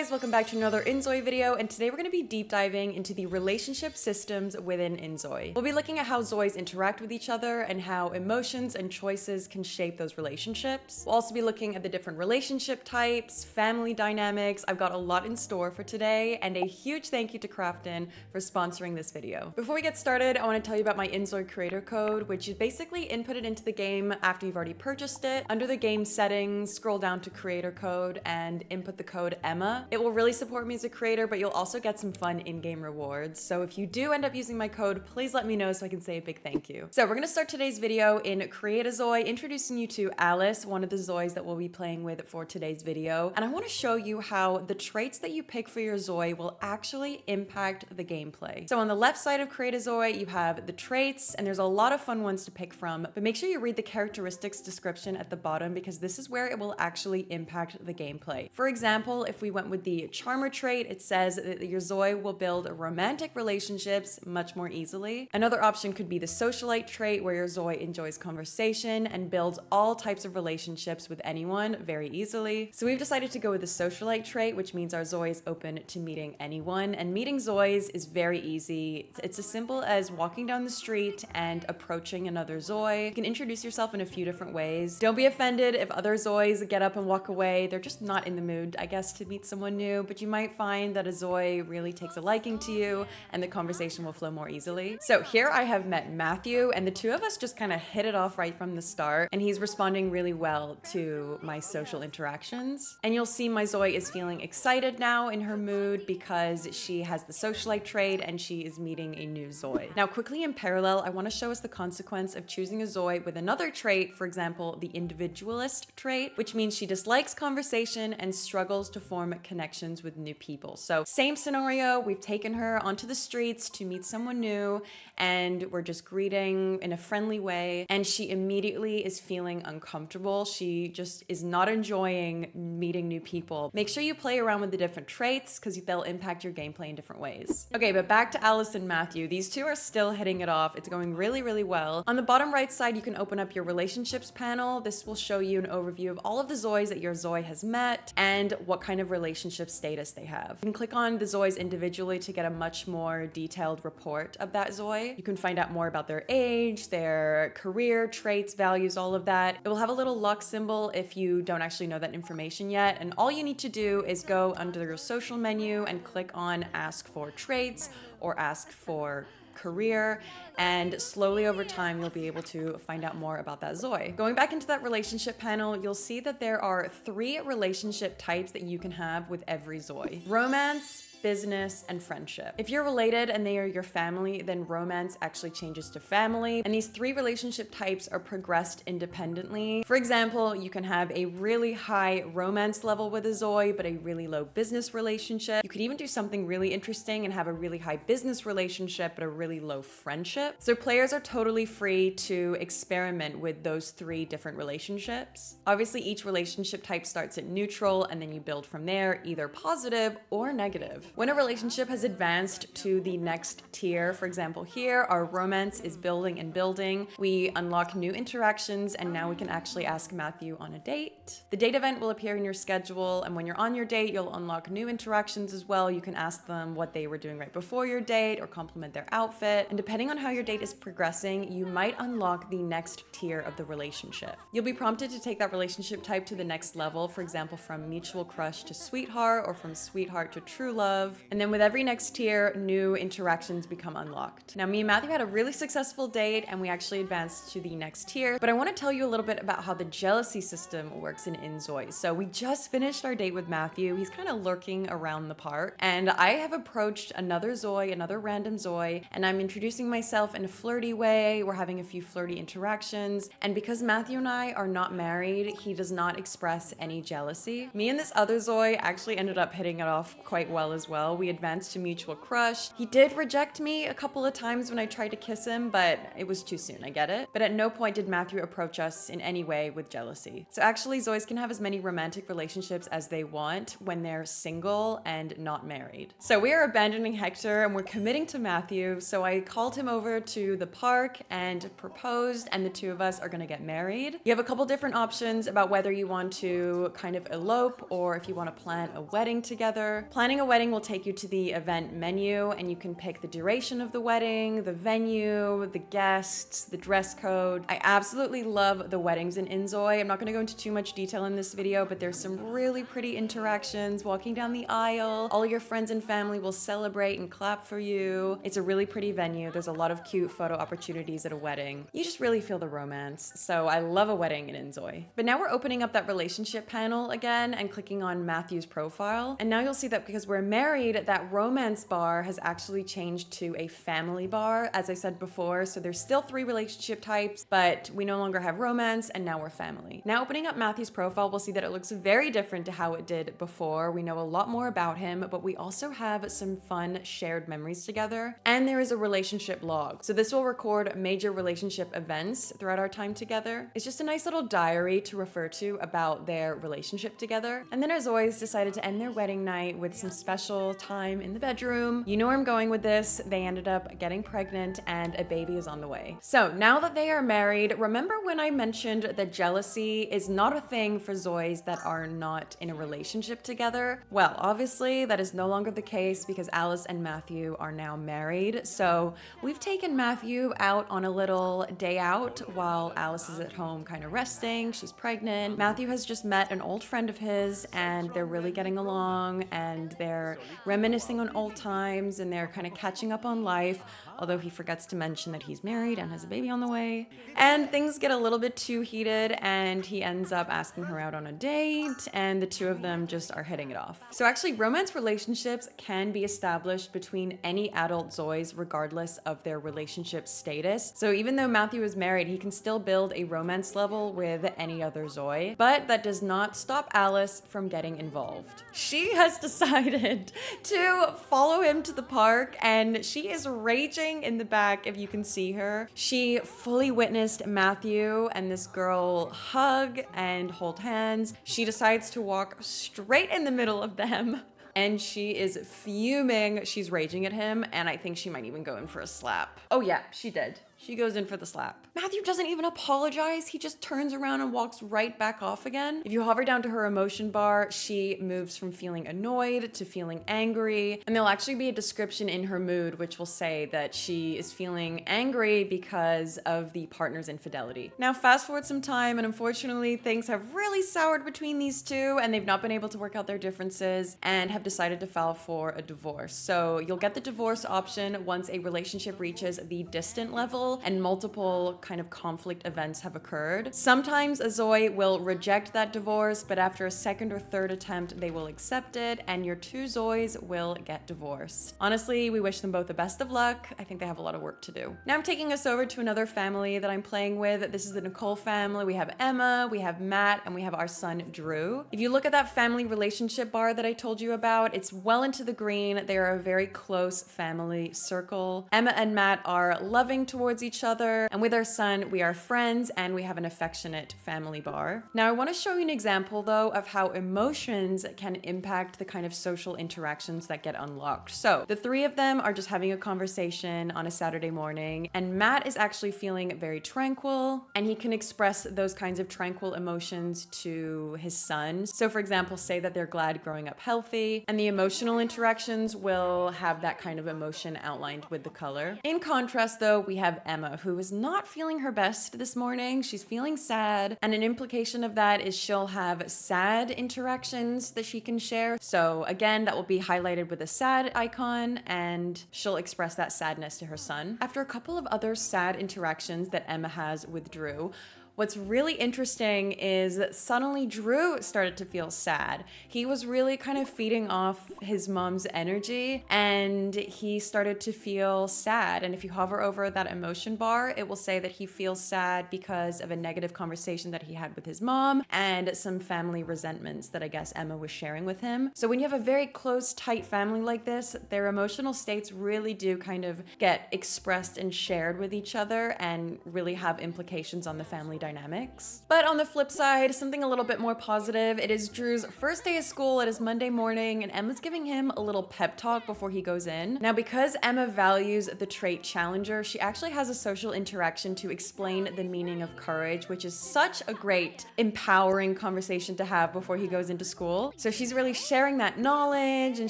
guys, welcome back to another inZOI video, and today we're going to be deep diving into the relationship systems within inZOI. We'll be looking at how ZOIs interact with each other and how emotions and choices can shape those relationships. We'll also be looking at the different relationship types, family dynamics. I've got a lot in store for today, and a huge thank you to Crafton for sponsoring this video. Before we get started, I want to tell you about my inZOI creator code, which is basically input it into the game after you've already purchased it. Under the game settings, scroll down to creator code and input the code Emma. It will really support me as a creator, but you'll also get some fun in-game rewards. So if you do end up using my code, please let me know so I can say a big thank you. So we're gonna start today's video in Create a ZOI, introducing you to Alice, one of the ZOIs that we'll be playing with for today's video. And I wanna show you how the traits that you pick for your ZOI will actually impact the gameplay. So on the left side of Create a ZOI, you have the traits, and there's a lot of fun ones to pick from, but make sure you read the characteristics description at the bottom because this is where it will actually impact the gameplay. For example, if we went with the charmer trait, it says that your ZOI will build romantic relationships much more easily. Another option could be the socialite trait, where your ZOI enjoys conversation and builds all types of relationships with anyone very easily. So we've decided to go with the socialite trait, which means our ZOI is open to meeting anyone, and meeting ZOIs is very easy. It's as simple as walking down the street and approaching another ZOI. You can introduce yourself in a few different ways. Don't be offended if other ZOIs get up and walk away. They're just not in the mood, I guess, to meet someone new, but you might find that a ZOI really takes a liking to you and the conversation will flow more easily. So here I have met Matthew, and the two of us just kind of hit it off right from the start, and he's responding really well to my social interactions. And you'll see my ZOI is feeling excited now in her mood because she has the socialite trait and she is meeting a new ZOI. Now quickly in parallel, I want to show us the consequence of choosing a ZOI with another trait, for example, the individualist trait, which means she dislikes conversation and struggles to form connections with new people. So same scenario, we've taken her onto the streets to meet someone new and we're just greeting in a friendly way, and she immediately is feeling uncomfortable. She just is not enjoying meeting new people. Make sure you play around with the different traits because they'll impact your gameplay in different ways. Okay, but back to Alice and Matthew. These two are still hitting it off. It's going really, really well. On the bottom right side, you can open up your relationships panel. This will show you an overview of all of the ZOIs that your ZOI has met and what kind of relationship status they have. You can click on the ZOIs individually to get a much more detailed report of that ZOI. You can find out more about their age, their career, traits, values, all of that. It will have a little luck symbol if you don't actually know that information yet, and all you need to do is go under your social menu and click on Ask for Traits or Ask for Career, and slowly over time you'll be able to find out more about that ZOI. Going back into that relationship panel, you'll see that there are 3 relationship types that you can have with every ZOI: romance, business, and friendship. If you're related and they are your family, then romance actually changes to family, and these 3 relationship types are progressed independently. For example, you can have a really high romance level with a ZOI but a really low business relationship. You could even do something really interesting and have a really high business relationship but a really low friendship. So players are totally free to experiment with those 3 different relationships. Obviously, each relationship type starts at neutral and then you build from there, either positive or negative. When a relationship has advanced to the next tier, for example here, our romance is building and building, we unlock new interactions, and now we can actually ask Matthew on a date. The date event will appear in your schedule, and when you're on your date, you'll unlock new interactions as well. You can ask them what they were doing right before your date or compliment their outfit, and depending on how your date is progressing, you might unlock the next tier of the relationship. You'll be prompted to take that relationship type to the next level, for example, from mutual crush to sweetheart or from sweetheart to true love. And then with every next tier, new interactions become unlocked. Now, me and Matthew had a really successful date and we actually advanced to the next tier, but I want to tell you a little bit about how the jealousy system works in inZOI. So we just finished our date with Matthew. He's kind of lurking around the park, and I have approached another ZOI, another random ZOI, and I'm introducing myself in a flirty way. We're having a few flirty interactions, and because Matthew and I are not married, he does not express any jealousy. Me and this other ZOI actually ended up hitting it off quite well as as well. We advanced to mutual crush. He did reject me a couple of times when I tried to kiss him, but it was too soon, I get it. But at no point did Matthew approach us in any way with jealousy. So actually, Zois can have as many romantic relationships as they want when they're single and not married. So we are abandoning Hector and we're committing to Matthew. So I called him over to the park and proposed, and the two of us are gonna get married. You have a couple different options about whether you want to kind of elope or if you want to plan a wedding together. Planning a wedding will take you to the event menu and you can pick the duration of the wedding, the venue, the guests, the dress code. I absolutely love the weddings in inZOI. I'm not going to go into too much detail in this video, but there's some really pretty interactions walking down the aisle. All your friends and family will celebrate and clap for you. It's a really pretty venue. There's a lot of cute photo opportunities at a wedding. You just really feel the romance. So I love a wedding in inZOI. But now we're opening up that relationship panel again and clicking on Matthew's profile. And now you'll see that because we're married, that romance bar has actually changed to a family bar, as I said before. So there's still 3 relationship types, but we no longer have romance and now we're family. Now opening up Matthew's profile, we'll see that it looks very different to how it did before. We know a lot more about him, but we also have some fun shared memories together. And there is a relationship log. So this will record major relationship events throughout our time together. It's just a nice little diary to refer to about their relationship together. And then as always, decided to end their wedding night with some special time in the bedroom. You know where I'm going with this. They ended up getting pregnant and a baby is on the way. So now that they are married, remember when I mentioned that jealousy is not a thing for Zois that are not in a relationship together? Well, obviously that is no longer the case because Alice and Matthew are now married. So we've taken Matthew out on a little day out while Alice is at home kind of resting. She's pregnant. Matthew has just met an old friend of his and they're really getting along and they're reminiscing on old times and they're kind of catching up on life, although he forgets to mention that he's married and has a baby on the way. And things get a little bit too heated and he ends up asking her out on a date and the two of them just are hitting it off. So actually romance relationships can be established between any adult Zois regardless of their relationship status. So even though Matthew is married, he can still build a romance level with any other Zoi, but that does not stop Alice from getting involved. She has decided to follow him to the park and she is raging in the back if you can see her. She fully witnessed Matthew and this girl hug and hold hands. She decides to walk straight in the middle of them. And she is fuming. She's raging at him, and I think she might even go in for a slap. Oh yeah, she did. She goes in for the slap. Matthew doesn't even apologize. He just turns around and walks right back off again. If you hover down to her emotion bar, she moves from feeling annoyed to feeling angry. And there'll actually be a description in her mood which will say that she is feeling angry because of the partner's infidelity. Now fast forward some time and unfortunately things have really soured between these two and they've not been able to work out their differences and have decided to file for a divorce. So you'll get the divorce option once a relationship reaches the distant level and multiple kind of conflict events have occurred. Sometimes a Zoi will reject that divorce, but after a second or third attempt, they will accept it and your two Zois will get divorced. Honestly, we wish them both the best of luck. I think they have a lot of work to do. Now I'm taking us over to another family that I'm playing with. This is the Nicole family. We have Emma, we have Matt, and we have our son, Drew. If you look at that family relationship bar that I told you about, it's well into the green. They are a very close family circle. Emma and Matt are loving towards each other, and with our son, we are friends and we have an affectionate family bar. Now, I want to show you an example though of how emotions can impact the kind of social interactions that get unlocked. So the three of them are just having a conversation on a Saturday morning, and Matt is actually feeling very tranquil, and he can express those kinds of tranquil emotions to his son. So for example, say that they're glad growing up healthy, and the emotional interactions will have that kind of emotion outlined with the color. In contrast though, we have Emma, who is not feeling her best this morning. She's feeling sad, and an implication of that is she'll have sad interactions that she can share. So again, that will be highlighted with a sad icon, and she'll express that sadness to her son. After a couple of other sad interactions that Emma has with Drew, What's really interesting is that suddenly Drew started to feel sad. He was really kind of feeding off his mom's energy and he started to feel sad. And if you hover over that emotion bar, it will say that he feels sad because of a negative conversation that he had with his mom and some family resentments that I guess Emma was sharing with him. So when you have a very close, tight family like this, their emotional states really do kind of get expressed and shared with each other and really have implications on the family dynamics. But on the flip side, something a little bit more positive, it is Drew's first day of school. It is Monday morning and Emma's giving him a little pep talk before he goes in. Now, because Emma values the trait challenger, she actually has a social interaction to explain the meaning of courage, which is such a great, empowering conversation to have before he goes into school. So she's really sharing that knowledge and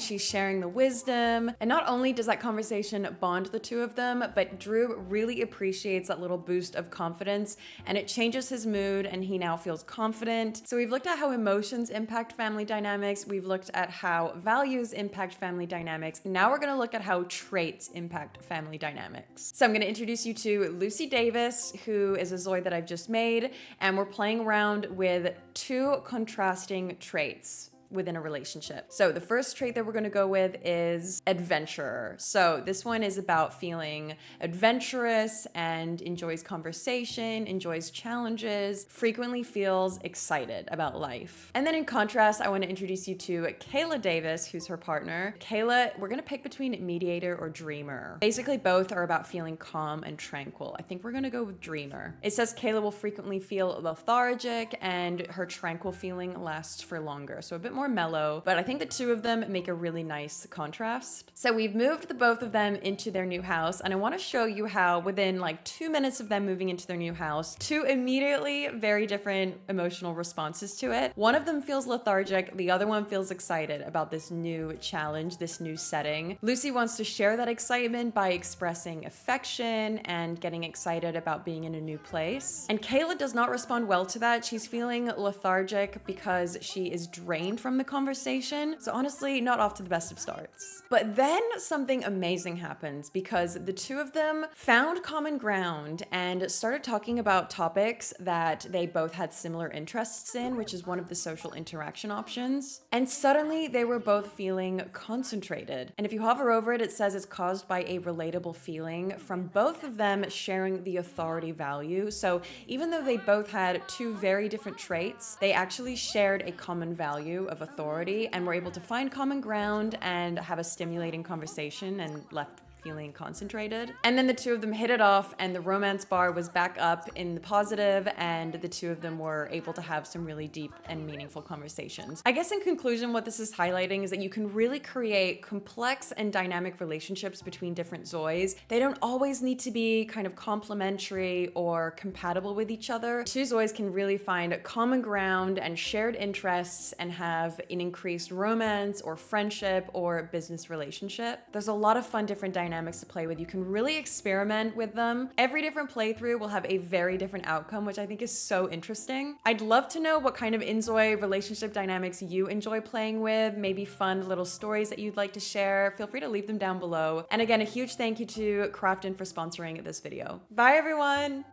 she's sharing the wisdom. And not only does that conversation bond the two of them, but Drew really appreciates that little boost of confidence and it changes his mood and he now feels confident. So we've looked at how emotions impact family dynamics. We've looked at how values impact family dynamics. Now we're going to look at how traits impact family dynamics. So I'm going to introduce you to Lucy Davis, who is a ZOI that I've just made, and we're playing around with two contrasting traits within a relationship. So the first trait that we're going to go with is adventurer. So this one is about feeling adventurous and enjoys conversation, enjoys challenges, frequently feels excited about life. And then in contrast, I want to introduce you to Kayla Davis, who's her partner. Kayla, we're going to pick between mediator or dreamer. Basically, both are about feeling calm and tranquil. I think we're going to go with dreamer. It says Kayla will frequently feel lethargic and her tranquil feeling lasts for longer. So a bit more mellow, but I think the two of them make a really nice contrast. So we've moved the both of them into their new house, and I want to show you how within like 2 minutes of them moving into their new house, two immediately very different emotional responses to it. One of them feels lethargic, the other one feels excited about this new challenge, this new setting. Lucy wants to share that excitement by expressing affection and getting excited about being in a new place. And Kayla does not respond well to that. She's feeling lethargic because she is drained from the conversation. So honestly, not off to the best of starts. But then something amazing happens because the two of them found common ground and started talking about topics that they both had similar interests in, which is one of the social interaction options. And suddenly they were both feeling concentrated. And if you hover over it, it says it's caused by a relatable feeling from both of them sharing the authority value. So even though they both had two very different traits, they actually shared a common value of authority and were able to find common ground and have a stimulating conversation and left feeling concentrated. And then the two of them hit it off and the romance bar was back up in the positive and the two of them were able to have some really deep and meaningful conversations. I guess in conclusion, what this is highlighting is that you can really create complex and dynamic relationships between different ZOIs. They don't always need to be kind of complementary or compatible with each other. Two ZOIs can really find common ground and shared interests and have an increased romance or friendship or business relationship. There's a lot of fun different dynamics to play with. You can really experiment with them. Every different playthrough will have a very different outcome, which I think is so interesting. I'd love to know what kind of inZOI relationship dynamics you enjoy playing with, maybe fun little stories that you'd like to share. Feel free to leave them down below. And again, a huge thank you to Crafton for sponsoring this video. Bye everyone!